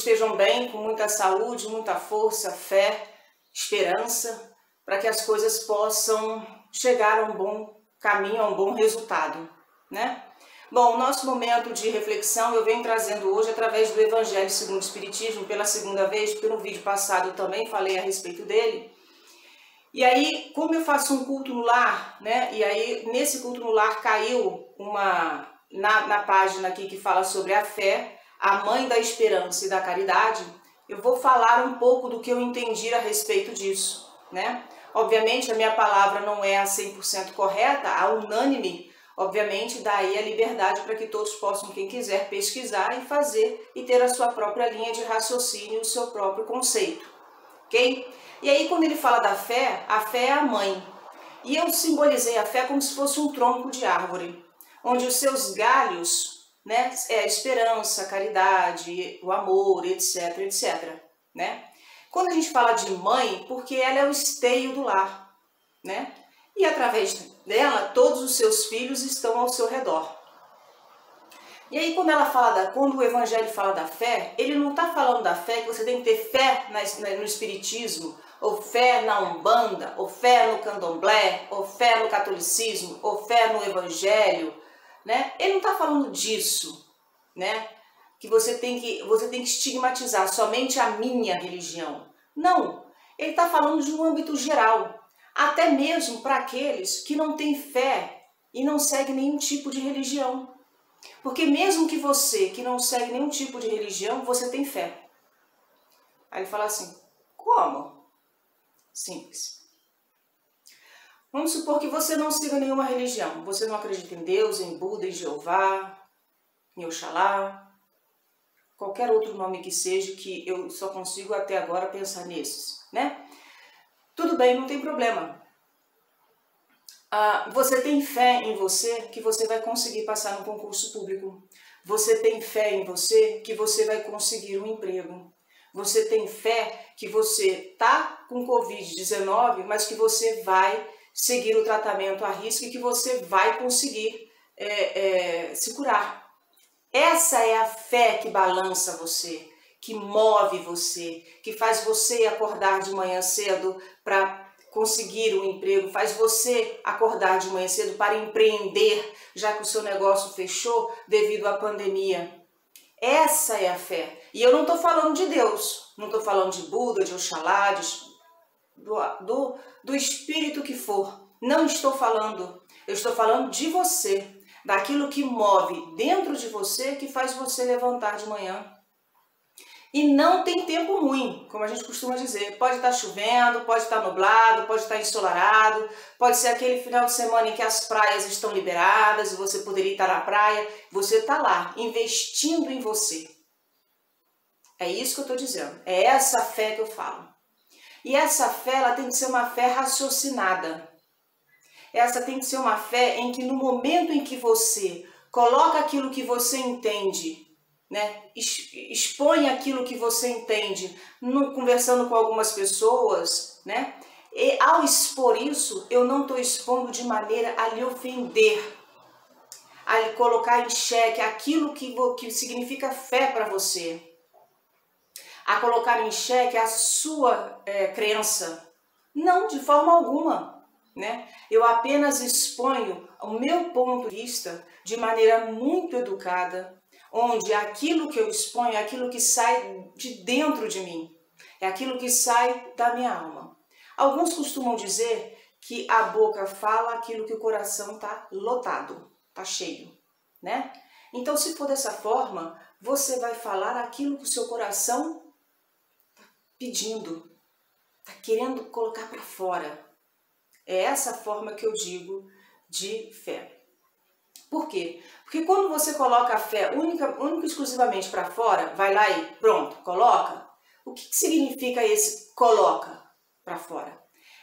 estejam bem, com muita saúde, muita força, fé, esperança, para que as coisas possam chegar a um bom caminho, a um bom resultado, né? Bom, o nosso momento de reflexão eu venho trazendo hoje através do Evangelho segundo o Espiritismo, pela segunda vez, porque no vídeo passado eu também falei a respeito dele. E aí, como eu faço um culto no lar, né? E aí, nesse culto no lar caiu na página aqui que fala sobre a fé, a mãe da esperança e da caridade, eu vou falar um pouco do que eu entendi a respeito disso, né? Obviamente, a minha palavra não é a 100% correta, a unânime, obviamente, dá aí a liberdade para que todos possam, quem quiser, pesquisar e fazer e ter a sua própria linha de raciocínio, o seu próprio conceito, ok? E aí, quando ele fala da fé, a fé é a mãe. E eu simbolizei a fé como se fosse um tronco de árvore, onde os seus galhos, né, é a esperança, a caridade, o amor, etc, etc, né? Quando a gente fala de mãe, porque ela é o esteio do lar, né? E através dela, todos os seus filhos estão ao seu redor. E aí, quando o Evangelho fala da fé, ele não está falando da fé que você tem que ter fé no Espiritismo, ou fé na Umbanda, ou fé no Candomblé, ou fé no catolicismo, ou fé no Evangelho, né? Ele não está falando disso, né? Que você tem que estigmatizar somente a minha religião. Não, ele está falando de um âmbito geral, até mesmo para aqueles que não têm fé e não seguem nenhum tipo de religião. Porque mesmo que você que não segue nenhum tipo de religião, você tem fé. Aí ele fala assim, como? Simples. Vamos supor que você não siga nenhuma religião. Você não acredita em Deus, em Buda, em Jeová, em Oxalá, qualquer outro nome que seja, que eu só consigo até agora pensar nesses, né? Tudo bem, não tem problema. Você tem fé em você que você vai conseguir passar no concurso público. Você tem fé em você que você vai conseguir um emprego. Você tem fé que você está com Covid-19, mas que você vai seguir o tratamento à risco e que você vai conseguir se curar. Essa é a fé que balança você, que move você, que faz você acordar de manhã cedo para conseguir um emprego, faz você acordar de manhã cedo para empreender, já que o seu negócio fechou devido à pandemia. Essa é a fé. E eu não estou falando de Deus, não estou falando de Buda, de Oxalá, do espírito que for. Não estou falando. Eu estou falando de você, daquilo que move dentro de você, que faz você levantar de manhã. E não tem tempo ruim, como a gente costuma dizer. Pode estar chovendo, pode estar nublado, pode estar ensolarado, pode ser aquele final de semana em que as praias estão liberadas e você poderia estar na praia. Você está lá, investindo em você. É isso que eu estou dizendo. É essa fé que eu falo. E essa fé, ela tem que ser uma fé raciocinada. Essa tem que ser uma fé em que no momento em que você coloca aquilo que você entende, né, expõe aquilo que você entende, conversando com algumas pessoas, né, e ao expor isso, eu não estou expondo de maneira a lhe ofender, a lhe colocar em xeque aquilo que significa fé para você, a colocar em xeque a sua crença. Não, de forma alguma. Né? Eu apenas exponho o meu ponto de vista de maneira muito educada, onde aquilo que eu exponho é aquilo que sai de dentro de mim, é aquilo que sai da minha alma. Alguns costumam dizer que a boca fala aquilo que o coração está lotado, está cheio, né? Então, se for dessa forma, você vai falar aquilo que o seu coração está pedindo, está querendo colocar para fora. É essa forma que eu digo de fé. Por quê? Porque quando você coloca a fé única e exclusivamente para fora, vai lá e pronto, coloca. O que significa esse coloca para fora?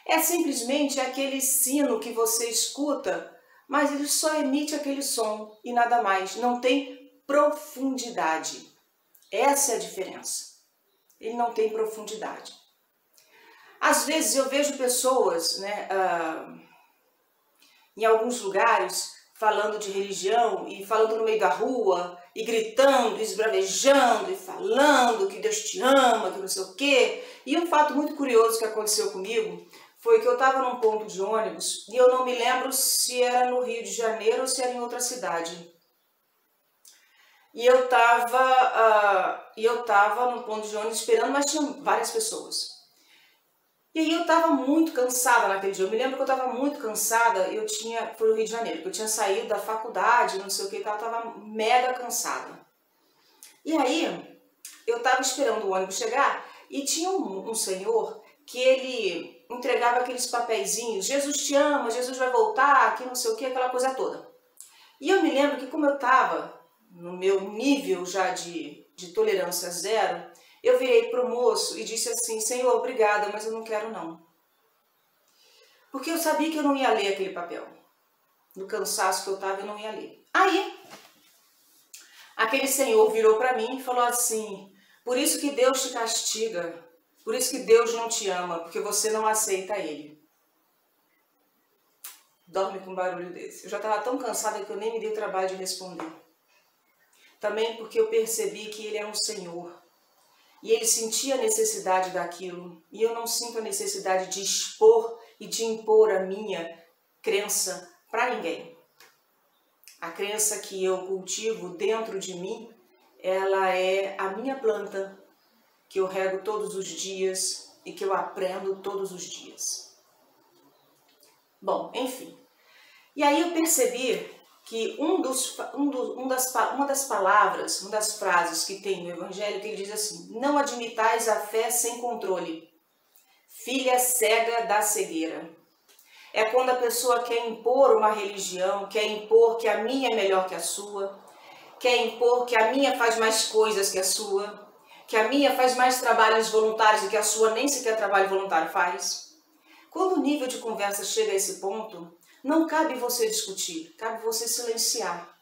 É simplesmente aquele sino que você escuta, mas ele só emite aquele som e nada mais. Não tem profundidade. Essa é a diferença. Ele não tem profundidade. Às vezes eu vejo pessoas, né, em alguns lugares, falando de religião e falando no meio da rua e gritando, esbravejando e falando que Deus te ama, que não sei o quê. E um fato muito curioso que aconteceu comigo foi que eu estava num ponto de ônibus e eu não me lembro se era no Rio de Janeiro ou se era em outra cidade. E eu estava num ponto de ônibus esperando, mas tinha várias pessoas. E aí eu estava muito cansada naquele dia. Eu me lembro que eu estava muito cansada. Foi no Rio de Janeiro, que eu tinha saído da faculdade, não sei o que, eu estava mega cansada. E aí eu estava esperando o ônibus chegar e tinha um senhor que ele entregava aqueles papeizinhos, Jesus te ama, Jesus vai voltar, que não sei o que, aquela coisa toda. E eu me lembro que como eu estava no meu nível já de tolerância zero, eu virei para o moço e disse assim, Senhor, obrigada, mas eu não quero não. Porque eu sabia que eu não ia ler aquele papel. No cansaço que eu estava, eu não ia ler. Aí, aquele senhor virou para mim e falou assim, por isso que Deus te castiga, por isso que Deus não te ama, porque você não aceita Ele. Dorme com um barulho desse. Eu já estava tão cansada que eu nem me dei o trabalho de responder. Também porque eu percebi que Ele é um Senhor. E Ele sentia a necessidade daquilo. E eu não sinto a necessidade de expor e de impor a minha crença para ninguém. A crença que eu cultivo dentro de mim, ela é a minha planta, que eu rego todos os dias e que eu aprendo todos os dias. Bom, enfim. E aí eu percebi que uma das palavras, uma das frases que tem no Evangelho, que ele diz assim, não admitais a fé sem controle, filha cega da cegueira. É quando a pessoa quer impor uma religião, quer impor que a minha é melhor que a sua, quer impor que a minha faz mais coisas que a sua, que a minha faz mais trabalhos voluntários e que a sua nem sequer trabalho voluntário faz. Quando o nível de conversa chega a esse ponto, não cabe você discutir, cabe você silenciar.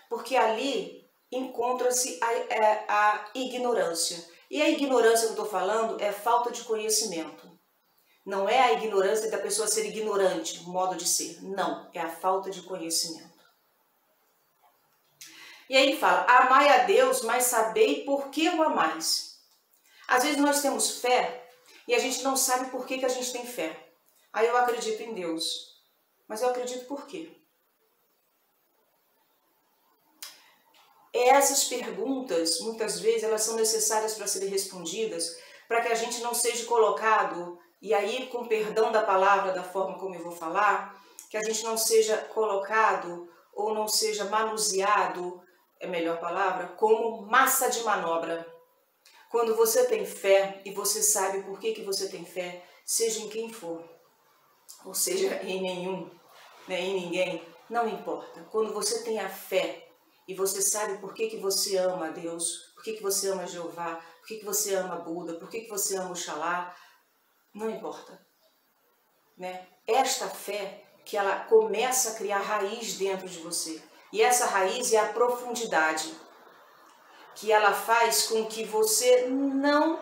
Porque ali encontra-se a ignorância. E a ignorância que eu estou falando é falta de conhecimento. Não é a ignorância da pessoa ser ignorante, o modo de ser. Não, é a falta de conhecimento. E aí ele fala, amai a Deus, mas sabei por que o amais. Às vezes nós temos fé e a gente não sabe por que a gente tem fé. Aí eu acredito em Deus. Mas eu acredito por quê? Essas perguntas, muitas vezes, elas são necessárias para serem respondidas, para que a gente não seja colocado, e aí, com perdão da palavra, da forma como eu vou falar, que a gente não seja colocado ou não seja manuseado, é a melhor palavra, como massa de manobra. Quando você tem fé e você sabe por que você tem fé, seja em quem for, ou seja, em nenhum, em ninguém, não importa. Quando você tem a fé e você sabe por que você ama a Deus, por que você ama Jeová, por que você ama Buda, por que você ama Oxalá, não importa. Esta fé que ela começa a criar raiz dentro de você. E essa raiz é a profundidade, que ela faz com que você não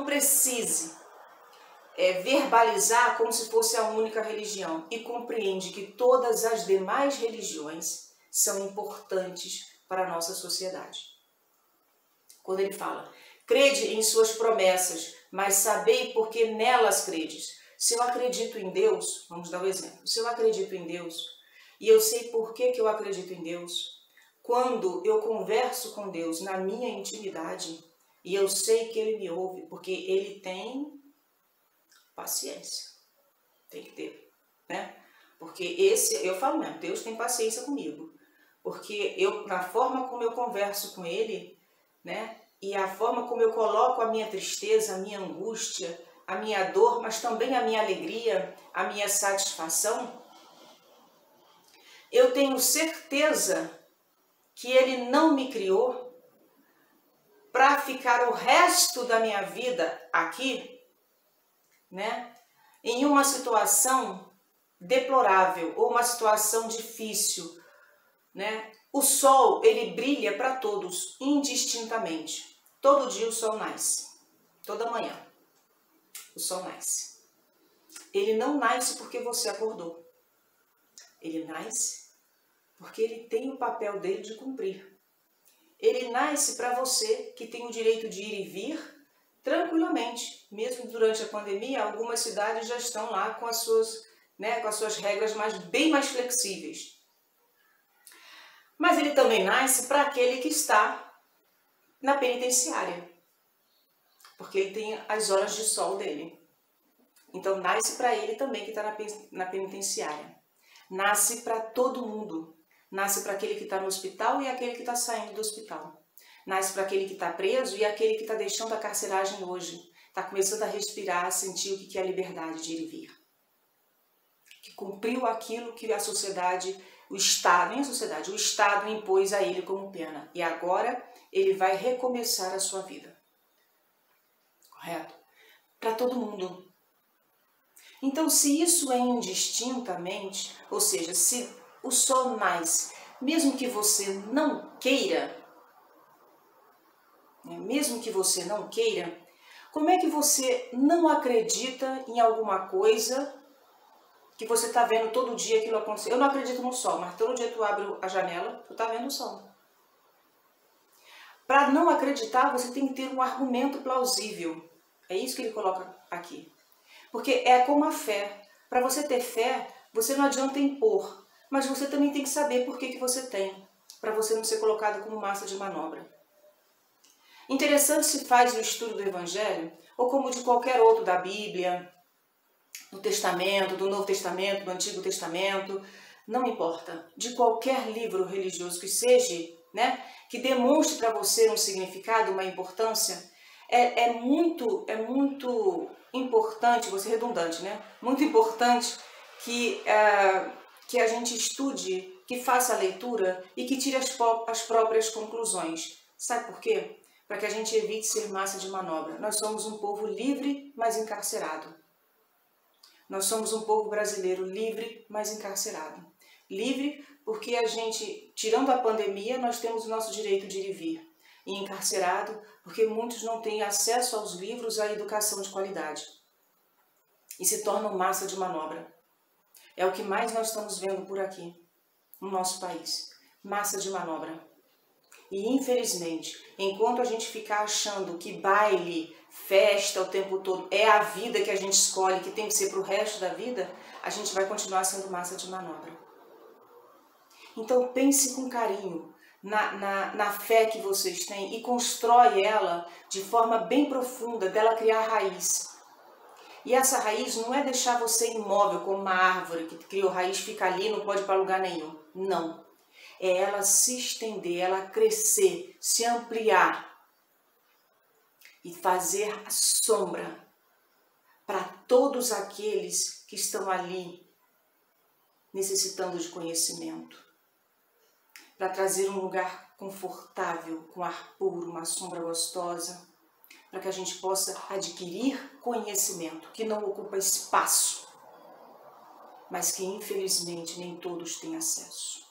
precise verbalizar como se fosse a única religião e compreende que todas as demais religiões são importantes para a nossa sociedade. Quando ele fala, crede em suas promessas, mas sabei porque nelas credes. Se eu acredito em Deus, vamos dar um exemplo, se eu acredito em Deus e eu sei por que eu acredito em Deus, quando eu converso com Deus na minha intimidade e eu sei que Ele me ouve, porque Ele tem paciência, tem que ter, Porque eu falo mesmo, Deus tem paciência comigo, porque na forma como eu converso com Ele, e a forma como eu coloco a minha tristeza, a minha angústia, a minha dor, mas também a minha alegria, a minha satisfação, eu tenho certeza que Ele não me criou para ficar o resto da minha vida aqui, em uma situação deplorável ou uma situação difícil, O sol, ele brilha para todos, indistintamente. Todo dia o sol nasce, toda manhã o sol nasce. Ele não nasce porque você acordou. Ele nasce porque ele tem o papel dele de cumprir. ele nasce para você que tem o direito de ir e vir tranquilamente. Mesmo durante a pandemia, algumas cidades já estão lá com as suas regras bem mais flexíveis. Mas ele também nasce para aquele que está na penitenciária, porque ele tem as horas de sol dele. Então nasce para ele também que está na penitenciária. Nasce para todo mundo. Nasce para aquele que está no hospital e aquele que está saindo do hospital. Nasce para aquele que está preso e aquele que está deixando a carceragem hoje. Está começando a respirar, a sentir o que é a liberdade de ir e vir. Que cumpriu aquilo que a sociedade, o Estado impôs a ele como pena. E agora ele vai recomeçar a sua vida. Correto? Para todo mundo. Então, se isso é indistintamente, ou seja, se o sol nasce, mesmo que você não queira, como é que você não acredita em alguma coisa que você está vendo todo dia aquilo acontecer? Eu não acredito no sol, mas todo dia tu abre a janela, tu está vendo o sol. Para não acreditar, você tem que ter um argumento plausível. É isso que ele coloca aqui. Porque é como a fé. Para você ter fé, você não adianta impor, mas você também tem que saber por que você tem, para você não ser colocado como massa de manobra. Interessante se faz o estudo do Evangelho, ou como de qualquer outro da Bíblia, do Testamento, do Novo Testamento, do Antigo Testamento, não importa, de qualquer livro religioso que seja, que demonstre para você um significado, uma importância, é muito importante, vou ser redundante, muito importante que a gente estude, que faça a leitura e que tire as próprias conclusões. Sabe por quê? Para que a gente evite ser massa de manobra. Nós somos um povo livre, mas encarcerado. Nós somos um povo brasileiro livre, mas encarcerado. Livre porque a gente, tirando a pandemia, nós temos o nosso direito de ir e vir. E encarcerado porque muitos não têm acesso aos livros, à educação de qualidade. E se tornam massa de manobra. É o que mais nós estamos vendo por aqui, no nosso país. Massa de manobra. E infelizmente, enquanto a gente ficar achando que baile, festa o tempo todo é a vida que a gente escolhe, que tem que ser para o resto da vida, a gente vai continuar sendo massa de manobra. Então pense com carinho na fé que vocês têm e constrói ela de forma bem profunda, dela criar raiz. E essa raiz não é deixar você imóvel como uma árvore que criou raiz, fica ali, não pode ir para lugar nenhum. Não. É ela se estender, ela crescer, se ampliar e fazer a sombra para todos aqueles que estão ali necessitando de conhecimento. Para trazer um lugar confortável, com ar puro, uma sombra gostosa, para que a gente possa adquirir conhecimento que não ocupa espaço, mas que infelizmente nem todos têm acesso.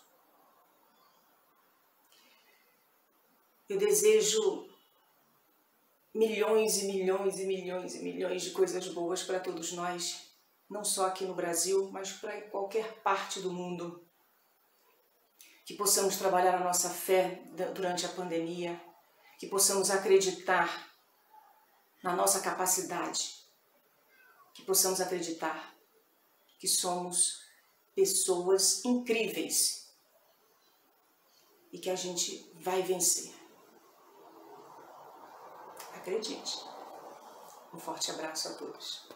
Eu desejo milhões e milhões e milhões e milhões de coisas boas para todos nós, não só aqui no Brasil, mas para qualquer parte do mundo. Que possamos trabalhar a nossa fé durante a pandemia, que possamos acreditar na nossa capacidade, que possamos acreditar que somos pessoas incríveis e que a gente vai vencer. Acredite. Um forte abraço a todos.